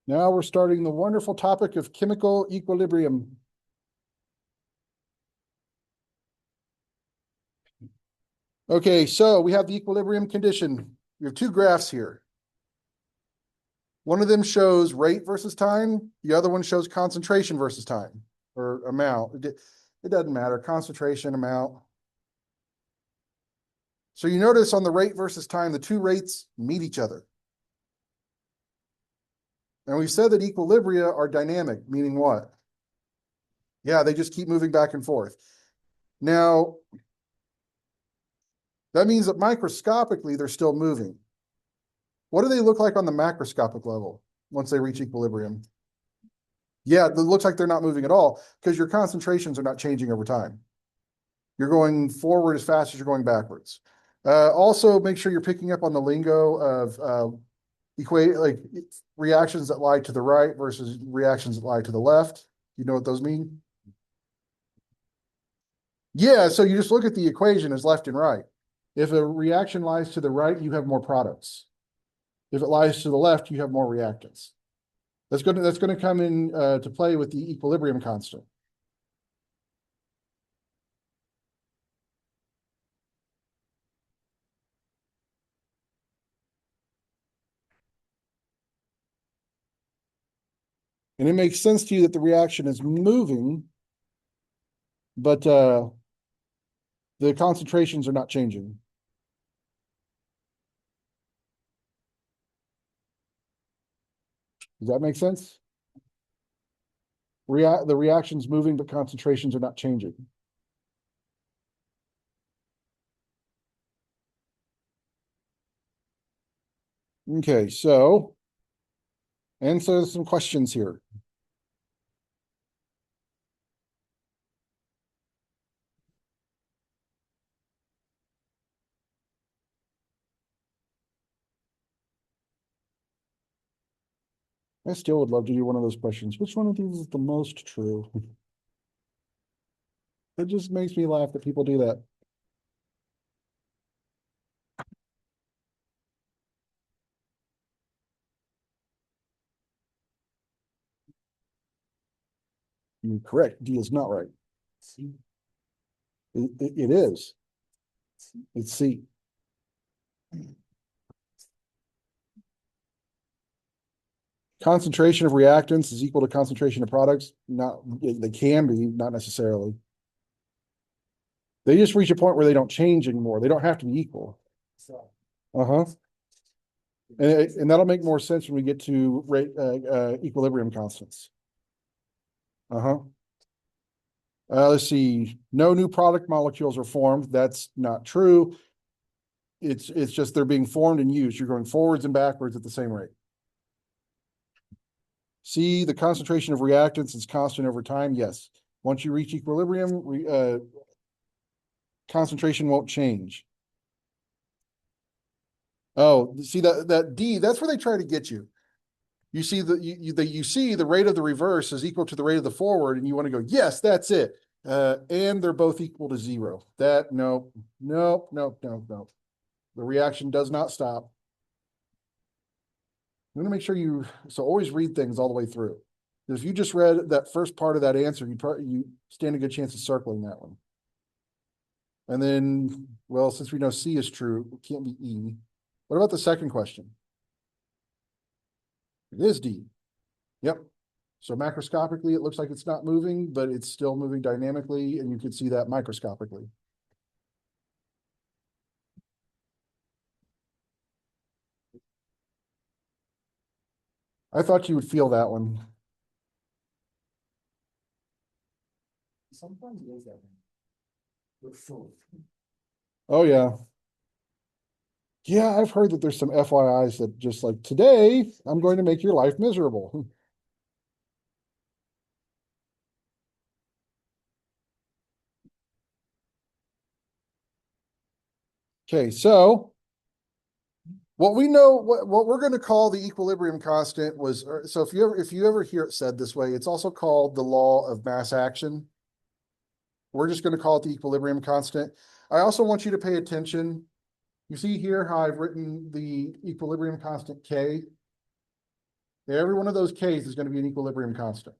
Now we're starting the wonderful topic of chemical equilibrium. Okay, so we have the equilibrium condition. We have two graphs here. One of them shows rate versus time. The other one shows concentration versus time or amount. It doesn't matter, concentration, amount. So you notice on the rate versus time, the two rates meet each other. And we said that equilibria are dynamic, meaning what? Yeah, they just keep moving back and forth. Now, that means that microscopically, they're still moving. What do they look like on the macroscopic level once they reach equilibrium? Yeah, it looks like they're not moving at all because your concentrations are not changing over time. You're going forward as fast as you're going backwards. Also, make sure you're picking up on the lingo of like reactions that lie to the right versus reactions that lie to the left. You know what those mean? Yeah, so you just look at the equation as left and right. If a reaction lies to the right, you have more products. If it lies to the left, you have more reactants. That's going to come in to play with the equilibrium constant. And it makes sense to you that the reaction is moving, but the concentrations are not changing. Does that make sense? The reaction's moving, but concentrations are not changing. Okay, so answer some questions here. I still would love to do one of those questions. Which one of these is the most true? It just makes me laugh that people do that. You're correct. D is not right. It is. It's C. Concentration of reactants is equal to concentration of products. Not, they can be, not necessarily. They just reach a point where they don't change anymore. They don't have to be equal. Uh-huh. And that'll make more sense when we get to rate equilibrium constants. Uh-huh. Let's see. No new product molecules are formed. That's not true. It's just they're being formed and used. You're going forwards and backwards at the same rate. C, the concentration of reactants is constant over time. Yes. Once you reach equilibrium, concentration won't change. Oh, see that D, that's where they try to get you. You see you see the rate of the reverse is equal to the rate of the forward, and you want to go, yes, that's it. And they're both equal to zero. No. The reaction does not stop. I'm going to make sure so always read things all the way through. If you just read that first part of that answer, you stand a good chance of circling that one. And then, well, since we know C is true, it can't be E. What about the second question? It is D. Yep. So macroscopically, it looks like it's not moving, but it's still moving dynamically, and you can see that microscopically. I thought you would feel that one. Sometimes it is that one. Oh, yeah. Yeah, I've heard that there's some FYIs that just like, today, I'm going to make your life miserable. Okay, so what we know, what we're going to call the equilibrium constant was, so if you ever hear it said this way, it's also called the law of mass action. We're just going to call it the equilibrium constant. I also want you to pay attention. You see here how I've written the equilibrium constant K. Every one of those Ks is going to be an equilibrium constant.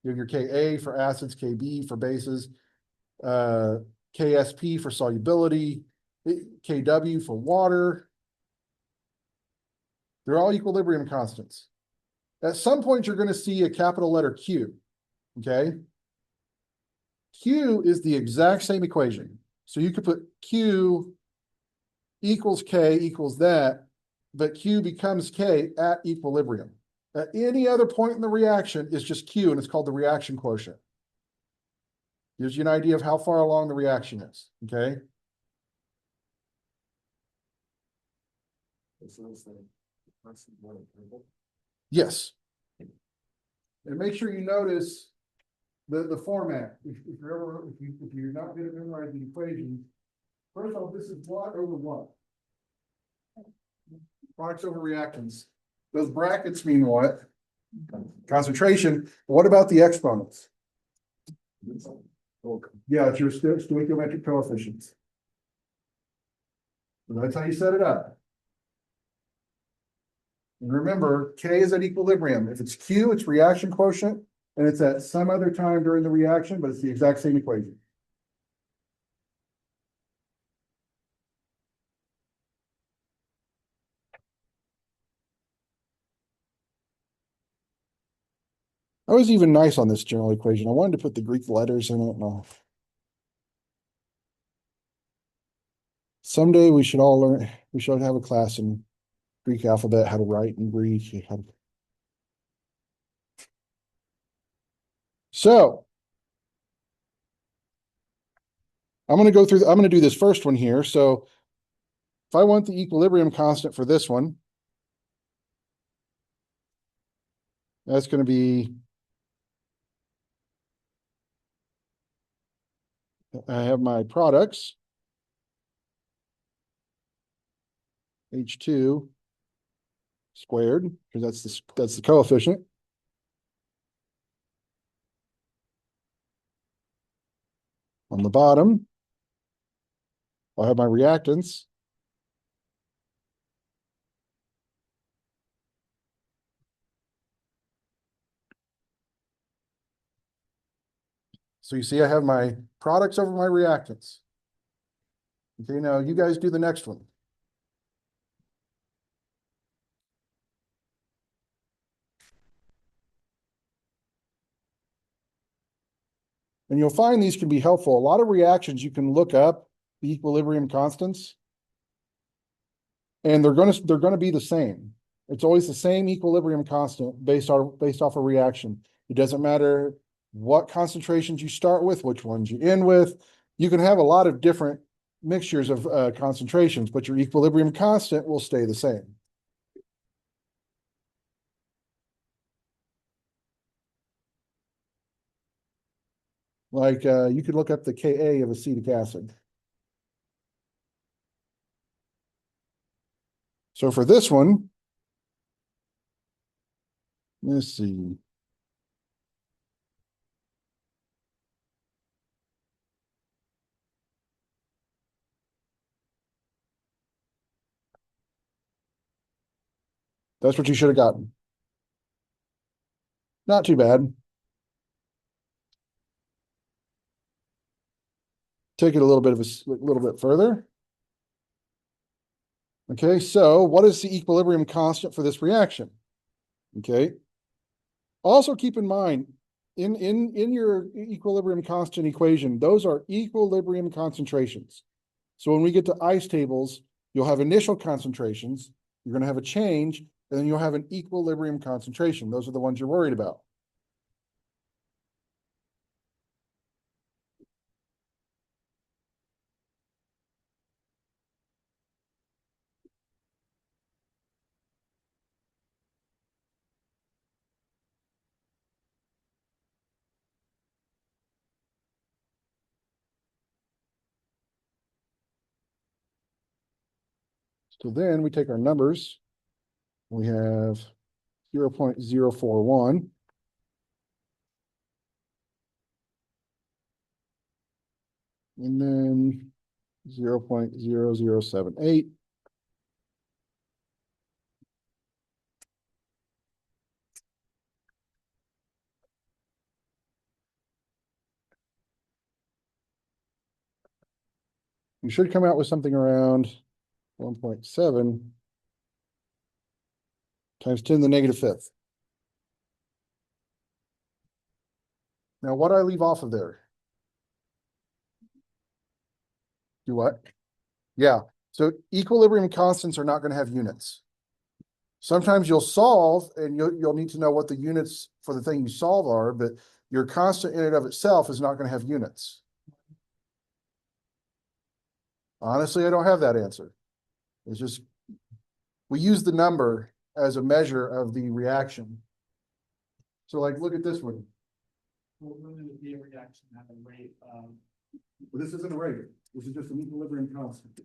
You have your Ka for acids, Kb for bases, Ksp for solubility, Kw for water. They're all equilibrium constants. At some point, you're going to see a capital letter Q, okay? Q is the exact same equation. So you could put Q equals K equals that, but Q becomes K at equilibrium. At any other point in the reaction is just Q, and it's called the reaction quotient. Gives you an idea of how far along the reaction is, okay? Yes. And make sure you notice the format. If you're not going to memorize the equation, first of all, this is what over what? Products over reactants. Those brackets mean what? Concentration. What about the exponents? Yeah, it's your stoichiometric coefficients. So that's how you set it up. And remember, K is at equilibrium. If it's Q, it's reaction quotient, and it's at some other time during the reaction, but it's the exact same equation. I was even nice on this general equation. I wanted to put the Greek letters in it and all. Someday we should all learn, we should have a class in Greek alphabet, how to write in Greek. So I'm going to go through, I'm going to do this first one here. So if I want the equilibrium constant for this one, that's going to be, I have my products, H2 squared, because that's the coefficient. On the bottom, I'll have my reactants. So you see I have my products over my reactants. Okay, now you guys do the next one. And you'll find these can be helpful. A lot of reactions you can look up the equilibrium constants, and they're going to be the same. It's always the same equilibrium constant based off a reaction. It doesn't matter what concentrations you start with, which ones you end with. You can have a lot of different mixtures of concentrations, but your equilibrium constant will stay the same. Like you could look up the Ka of acetic acid. So for this one, let's see. That's what you should have gotten. Not too bad. Take it a little bit further. Okay, so what is the equilibrium constant for this reaction? Okay. Also keep in mind, in your equilibrium constant equation, those are equilibrium concentrations. So when we get to ice tables, you'll have initial concentrations, you're going to have a change, and then you'll have an equilibrium concentration. Those are the ones you're worried about. So then we take our numbers. We have 0.041. And then 0.0078. you should come out with something around 1.7 times 10 to the negative fifth. Now, what do I leave off of there? Do what? Yeah, so equilibrium constants are not going to have units. Sometimes you'll solve and you'll need to know what the units for the thing you solve are, but your constant in and of itself is not going to have units. Honestly, I don't have that answer. It's just, we use the number as a measure of the reaction. So like, look at this one. Well, when would be a reaction at a rate of, Well, this isn't a rate. This is just an equilibrium constant.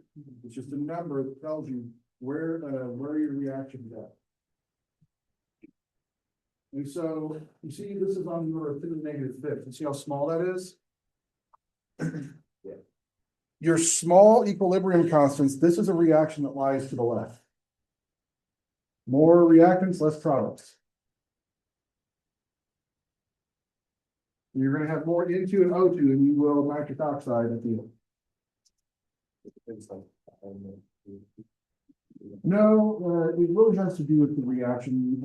It's just a number that tells you where your reaction is at. And so you see, this is on your to the negative fifth. You see how small that is? Yeah. Your small equilibrium constants, this is a reaction that lies to the left. More reactants, less products. You're going to have more N2 and O2 than you will nitric oxide at the end. No, it really has to do with the reaction.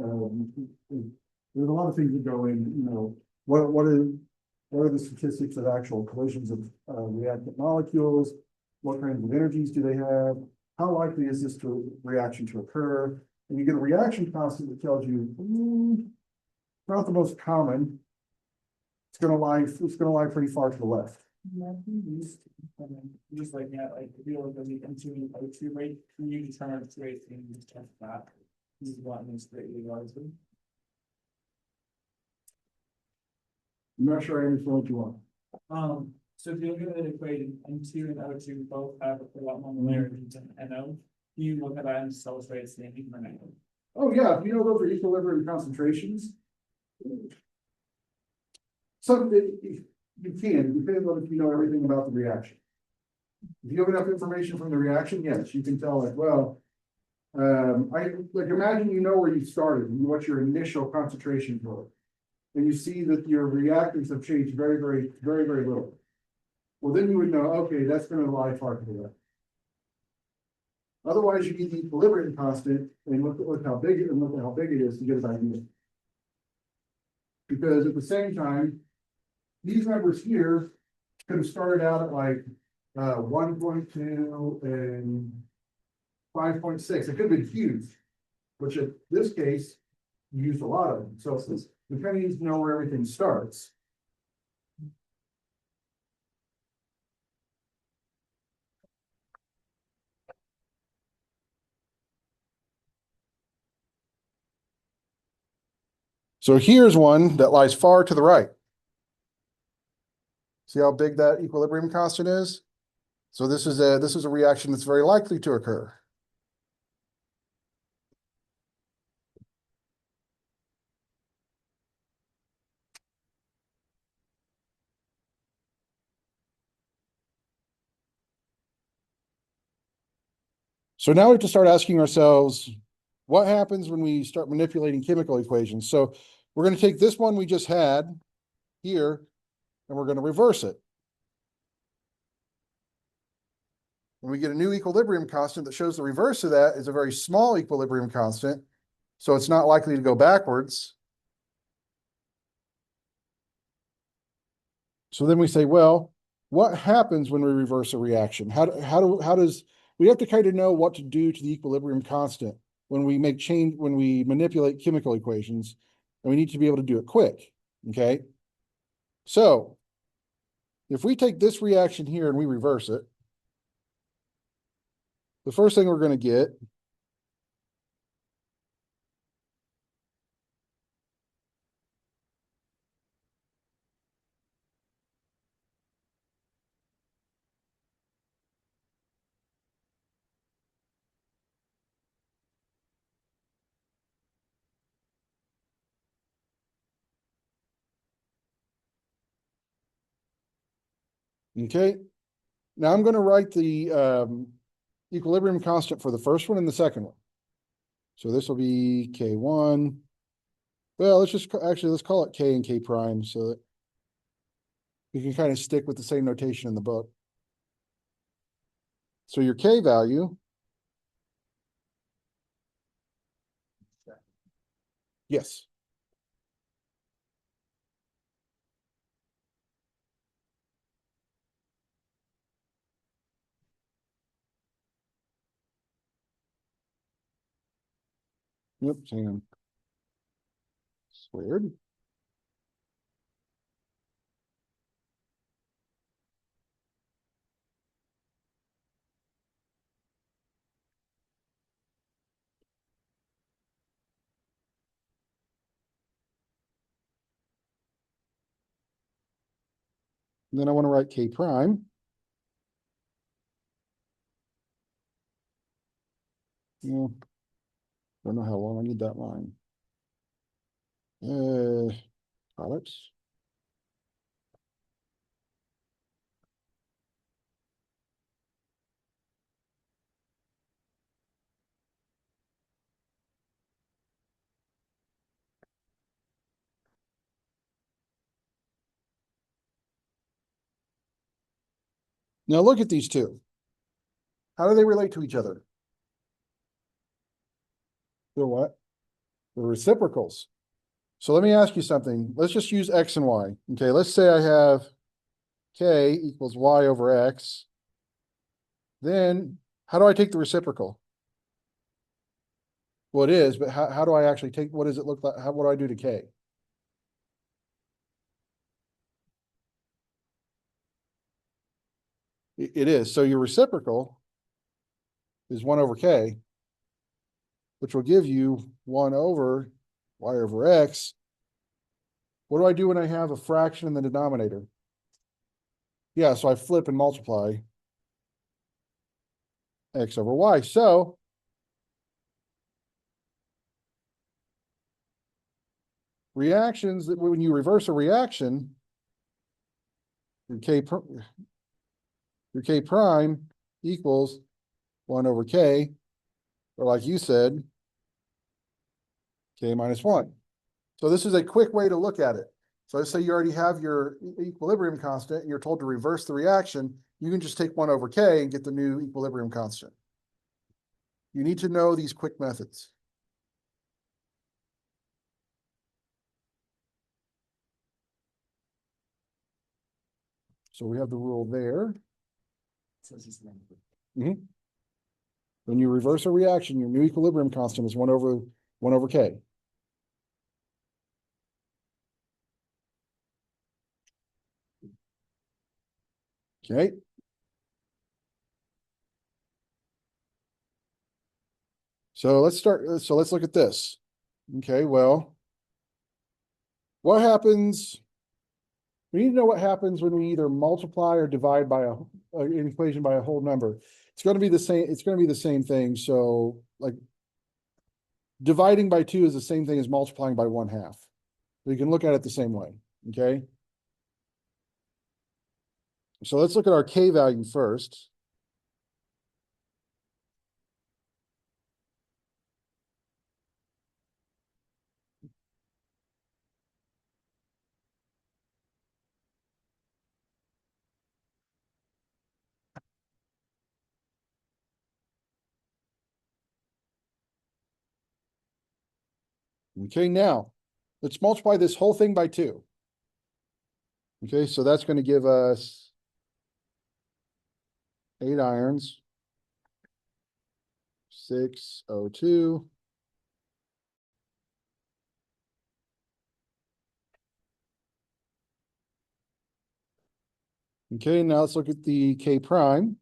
There's a lot of things that go in, you know, what are the statistics of actual collisions of reactant molecules? What kinds of energies do they have? How likely is this reaction to occur? And you get a reaction constant that tells you, not the most common. It's gonna lie pretty far to the left. just looking at like, if you look at the M2 O2 rate, can you determine the rate and just test that? This is what means greatly largely. I'm not sure I understand what you want. So if you look at the equation, M2 and O2 both have a lot more molarity than NO. You look at that and substrate it's the negative. Oh yeah, if you know those are equilibrium concentrations. So you can, depending on if you know everything about the reaction. If you have enough information from the reaction, yes, you can tell like, well, I like imagine you know where you started and what your initial concentrations were. And you see that your reactants have changed very, very, very, very little. Well, then you would know, okay, that's going to lie far to the left. Otherwise, you need the equilibrium constant and look how big it is to get an idea. Because at the same time, these numbers here could have started out at like 1.2 and 5.6. It could have been huge, which in this case, you used a lot of them. So we kind of need to know where everything starts. So here's one that lies far to the right. See how big that equilibrium constant is? So this is a reaction that's very likely to occur. So now we have to start asking ourselves, what happens when we start manipulating chemical equations? So we're going to take this one we just had here, and we're going to reverse it. When we get a new equilibrium constant that shows the reverse of that is a very small equilibrium constant, so it's not likely to go backwards. So then we say, well, what happens when we reverse a reaction? How does we have to kind of know what to do to the equilibrium constant when we manipulate chemical equations, and we need to be able to do it quick. Okay. So if we take this reaction here and we reverse it, the first thing we're going to get okay. Now I'm going to write the equilibrium constant for the first one and the second one. So this will be K1. Well, let's call it K and K prime so that we can kind of stick with the same notation in the book. So your K value. Yes. Yep, hang on. It's weird. And then I want to write K prime. Yeah. Don't know how long I need that line. Products. Now look at these two. How do they relate to each other? They're what? They're reciprocals. So let me ask you something. Let's just use X and Y. Okay, let's say I have K equals Y over X. Then how do I take the reciprocal? Well, it is, but how do I actually take, what does it look like? What do I do to K? It is. So your reciprocal is 1 over K, which will give you 1 over Y over X. What do I do when I have a fraction in the denominator? Yeah, so I flip and multiply X over Y. So reactions, that when you reverse a reaction, your K prime equals 1 over K, or like you said, K minus 1. So this is a quick way to look at it. So let's say you already have your equilibrium constant, and you're told to reverse the reaction. You can just take 1 over K and get the new equilibrium constant. You need to know these quick methods. So we have the rule there. Mhm. When you reverse a reaction, your new equilibrium constant is 1 over K. Okay. So let's start. So let's look at this. Okay, well, what happens? We need to know what happens when we either multiply or divide by an equation by a whole number. It's going to be the same. It's going to be the same thing. So like dividing by 2 is the same thing as multiplying by 1/2. We can look at it the same way. Okay. So let's look at our K value first. Okay, now let's multiply this whole thing by 2. Okay, so that's going to give us 8 irons, 602. Okay, now let's look at the K prime.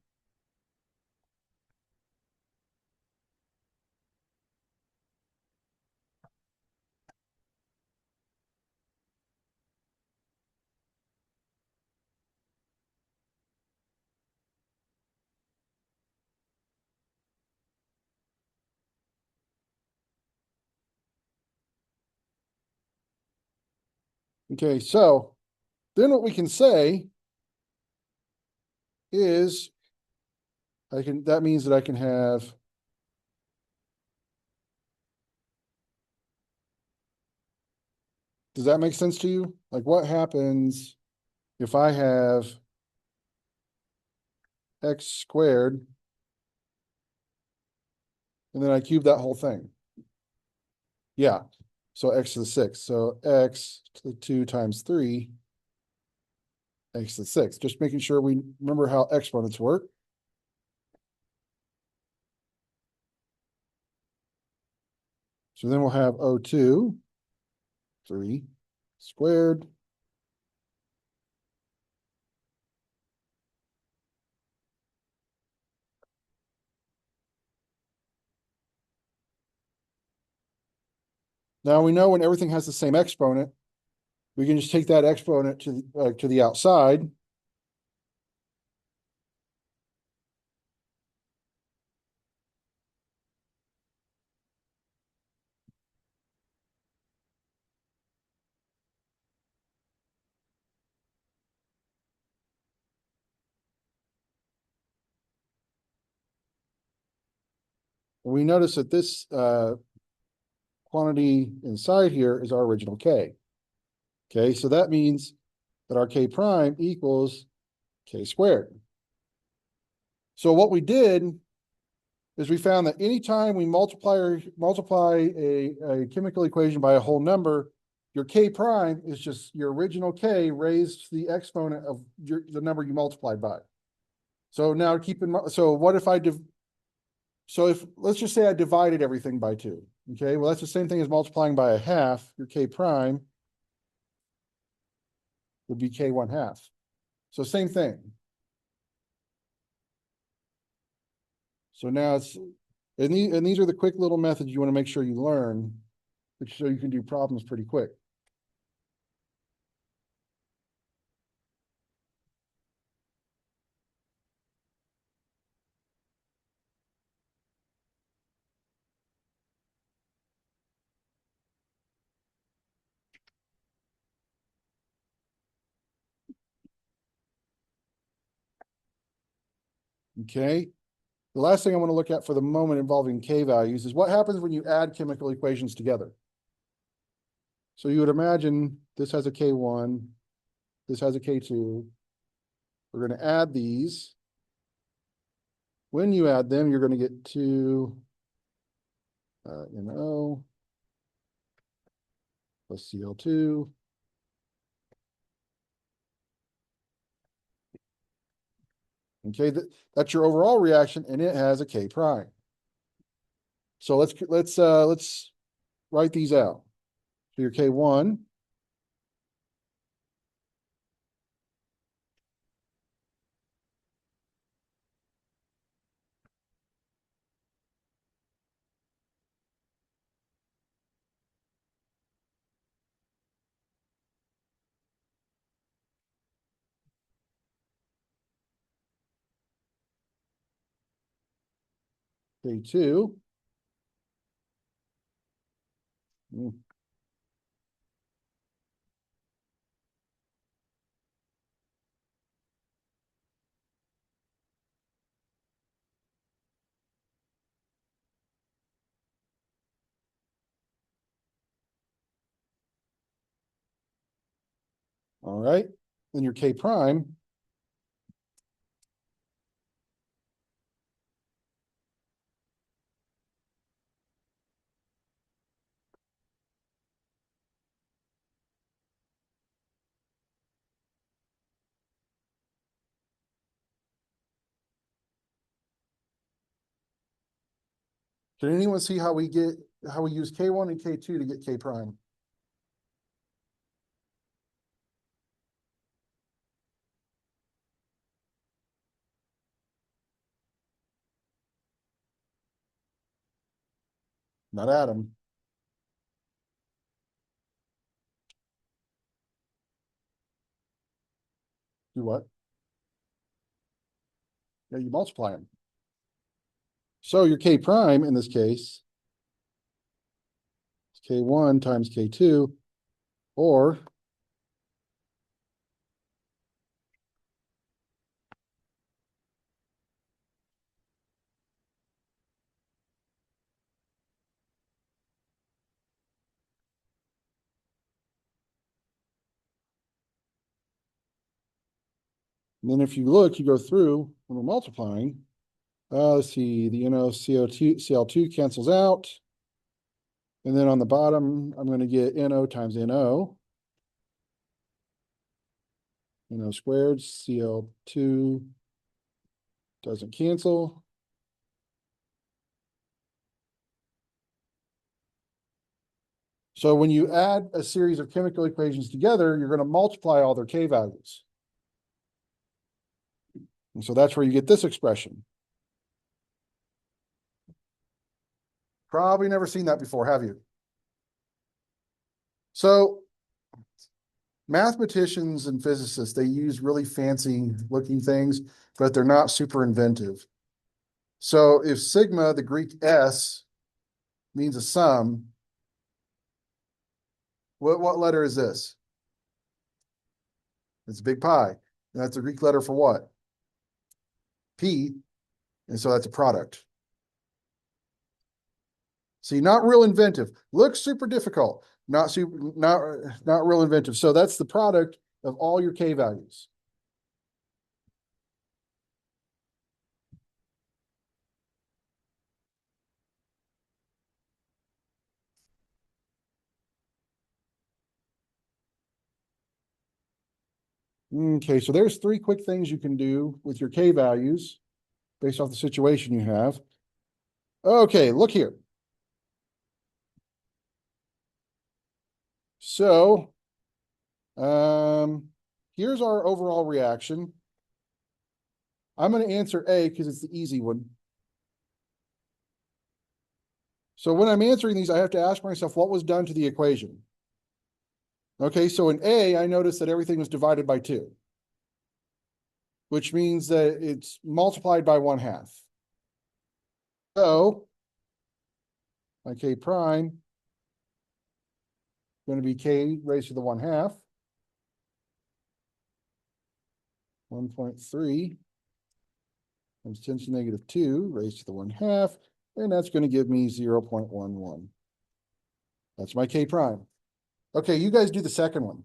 Okay, so then what we can say is that means that I can have does that make sense to you? Like what happens if I have X squared And then I cube that whole thing. Yeah, so x to the 6, so x to the 2 times 3, x to the 6, just making sure we remember how exponents work. So then we'll have O2, 3 squared. Now we know when everything has the same exponent, we can just take that exponent to the outside. We notice that this quantity inside here is our original K. Okay, so that means that our K prime equals K squared. So what we did is we found that anytime we multiply a chemical equation by a whole number, your K prime is just your original K raised to the exponent of the number you multiplied by. So now keep in mind, so what if let's just say I divided everything by 2. Okay, well, that's the same thing as multiplying by a half. Your K prime would be K1/2. So same thing. So now and these are the quick little methods you want to make sure you learn, so you can do problems pretty quick. Okay. The last thing I want to look at for the moment involving K values is what happens when you add chemical equations together. So you would imagine this has a K1, this has a K2. We're going to add these. When you add them, you're going to get 2 NO plus Cl2. Okay, that's your overall reaction, and it has a K prime. So let's write these out. So your K1 K2. All right. Then your K prime Can anyone see how we use K1 and K2 to get K prime? Not atom. Do what? Yeah, you multiply them. So your K prime in this case is K1 times K2, or and then if you look, you go through when we're multiplying, Let's see, the NOCO2, Cl2 cancels out. And then on the bottom, I'm going to get NO times NO. NO squared, Cl2 doesn't cancel. So when you add a series of chemical equations together, you're going to multiply all their K values. And so that's where you get this expression. Probably never seen that before, have you? So mathematicians and physicists, they use really fancy looking things, but they're not super inventive. So if sigma, the Greek S, means a sum, what letter is this? It's big pi. And that's the Greek letter for what? P. And so that's a product. See, not real inventive. Looks super difficult. Not real inventive. So that's the product of all your K values. Okay, so there's three quick things you can do with your K values based off the situation you have. Okay, look here. So, here's our overall reaction. I'm going to answer A because it's the easy one. So when I'm answering these, I have to ask myself what was done to the equation. Okay, so in A, I noticed that everything was divided by 2, which means that it's multiplied by 1/2. So my K prime going to be K raised to the 1/2, 1.3 times 10 to the negative 2 raised to the 1/2, and that's going to give me 0.11. That's my K prime. Okay, you guys do the second one.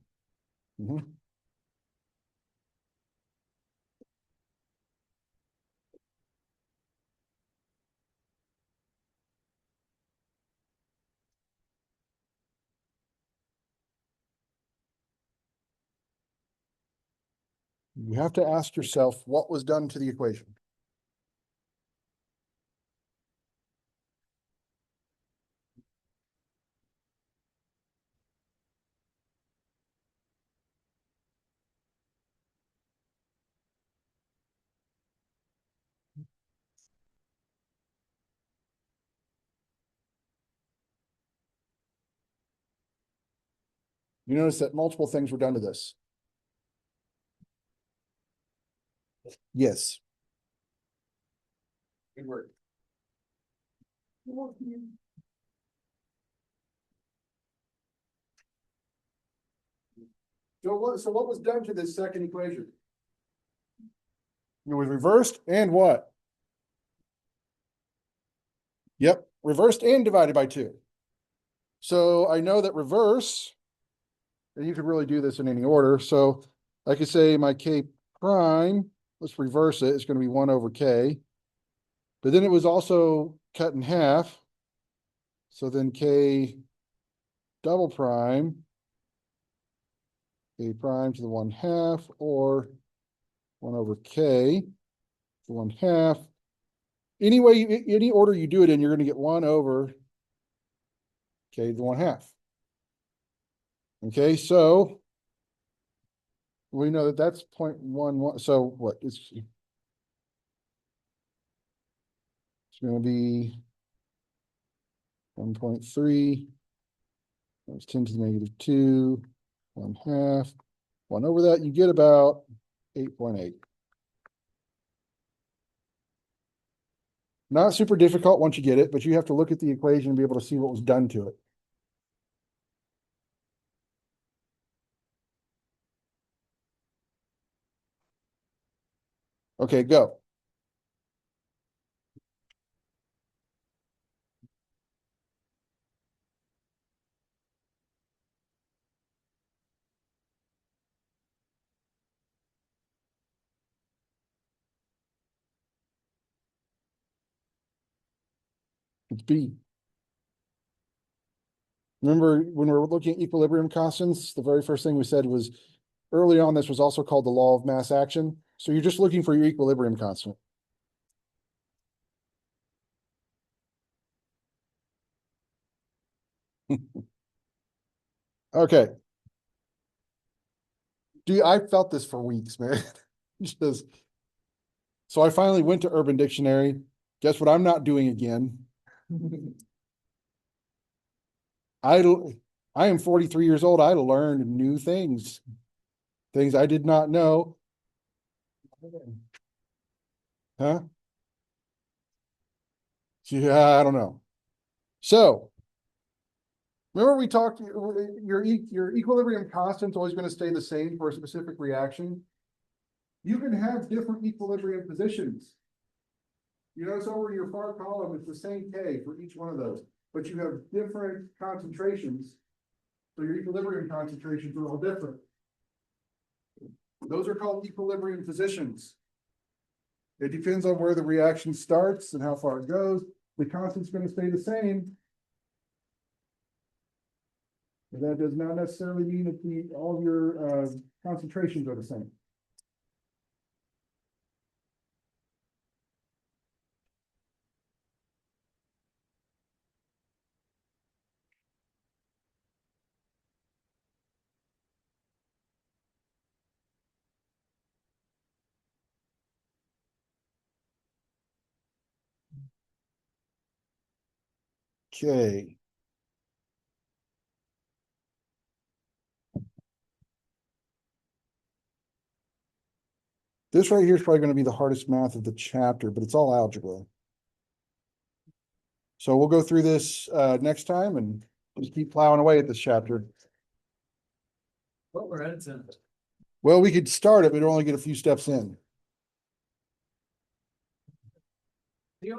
You have to ask yourself what was done to the equation. You notice that multiple things were done to this. Yes. Good work. So what was done to this second equation? It was reversed and what? Yep, reversed and divided by 2. So I know that reverse, and you could really do this in any order. So I could say my K prime, let's reverse it, it's going to be 1 over K. But then it was also cut in half. So then K double prime, K prime to the 1/2, or 1 over K to 1/2. Anyway, any order you do it in, you're going to get 1 over K to the 1/2. Okay, so we know that that's 0.11. So what? It's going to be 1.3 times 10 to the negative 2, 1/2. 1 over that, you get about 8.8. Not super difficult once you get it, but you have to look at the equation and be able to see what was done to it. Okay, go. It's B. Remember when we were looking at equilibrium constants, the very first thing we said was early on, this was also called the law of mass action. So you're just looking for your equilibrium constant. Okay. I felt this for weeks, man. Just, so I finally went to Urban Dictionary. Guess what I'm not doing again? I am 43 years old. I learned new things I did not know. Huh? Yeah, I don't know. So remember we talked, your equilibrium constant is always going to stay the same for a specific reaction. You can have different equilibrium positions. You notice over your far column, it's the same K for each one of those, but you have different concentrations. So your equilibrium concentrations are all different. Those are called equilibrium positions. It depends on where the reaction starts and how far it goes. The constant's going to stay the same. But that does not necessarily mean that all of your concentrations are the same. Okay. This right here is probably going to be the hardest math of the chapter, but it's all algebra. So we'll go through this next time and just keep plowing away at this chapter. What we're editing. Well, we could start it, but only get a few steps in. The